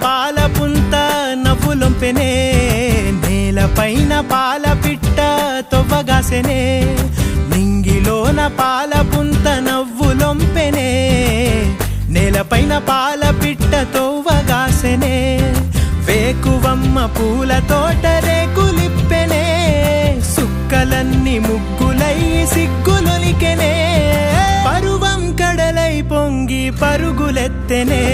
పాల పుంత నవ్వులొంపెనే, నేలపైన పాల పిట్ట తొవ్వగాసెనే. నింగిలోన పాల పుంత నవ్వులొంపెనే, నేలపైన పాల పిట్ట తొవ్వగాసెనే. వేకువమ్మ పూల తోట రేకులిప్పెనే, సుక్కలన్నీ ముగ్గులై సిగ్గులొలికెనే. పరువం కడలై పొంగి పరుగులెత్తెనే.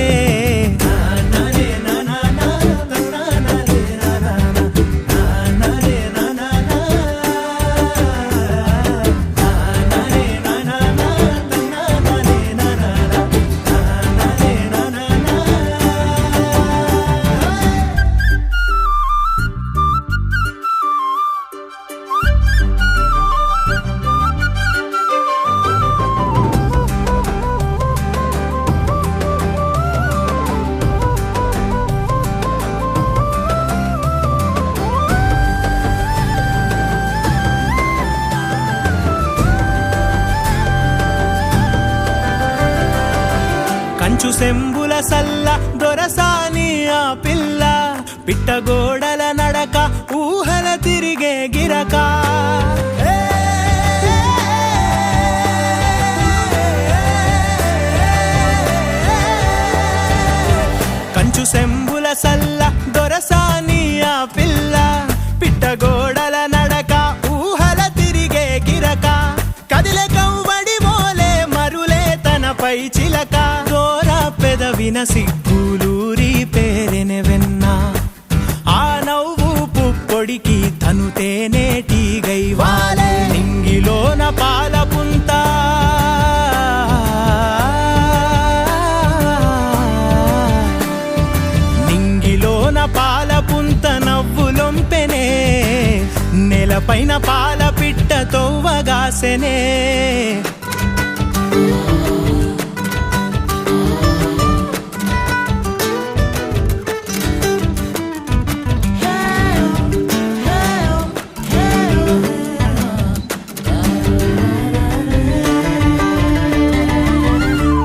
కంచు సెంబుల సల్ల దొరసాని ఆ పిల్ల, పిట్టగోడల నడక ఊహల తిరిగే గిరక. కంచు సెంబుల సల్ల దొరసాని ఆ పిల్ల, పిట్టగోడల నడక ఊహల తిరిగే గిరక. కదిలే కవ్వడి మోలే మరులే తనపై చిలక. పెదవిన సిగ్గులూరి పేరెనె వెన్న, ఆ నవ్వు పుప్పొడికి తను తేనేటిగై వాలే. నింగిలోన పాల పుంత నింగిలోన పాల పుంత నవ్వులొంపెనే, నేలపైన పాల పిట్ట తొవ్వగాసెనే.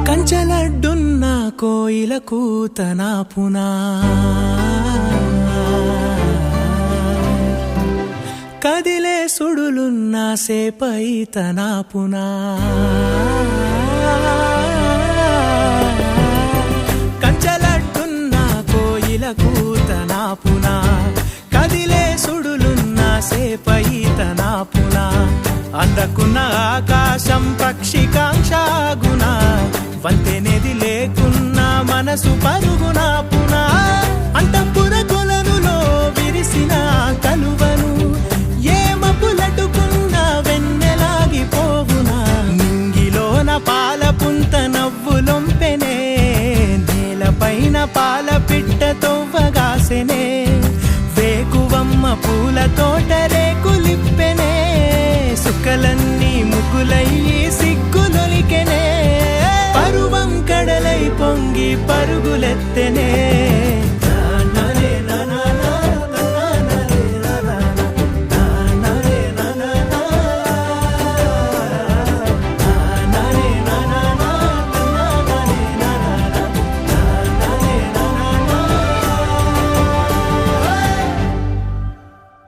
కంచలడ్డున్న కోయిల కూతనా పునా, కదిలే సుడులున్న సేపై తనా పునా. కంచలడ్డున్న కోయిల కూతనా పునా, కదిలే సుడులున్న సేపై తనా పునా. అందకున్న ఆకాశం పక్షికాంక్షాగుణ, వంతెనేది లేకున్న మనసు పరుగున పునా. అంతఃపుర కొలనులో విరిసిన కలువను, ఏ మపులటుకున్న వెన్నెలాగిపోవునా. నింగిలోన పాల పుంత నవ్వులొంపెనే, నేలపైన పాల పిట్ట తొవ్వగాసెనే. వేకువమ్మ పూల తోట రేకులిప్పెనే, సుక్కలన్నీ ముగ్గులయ్యి సిగ్గులొలికెనే. పరువం కడలై పొంగి పరుగులెత్తెనే.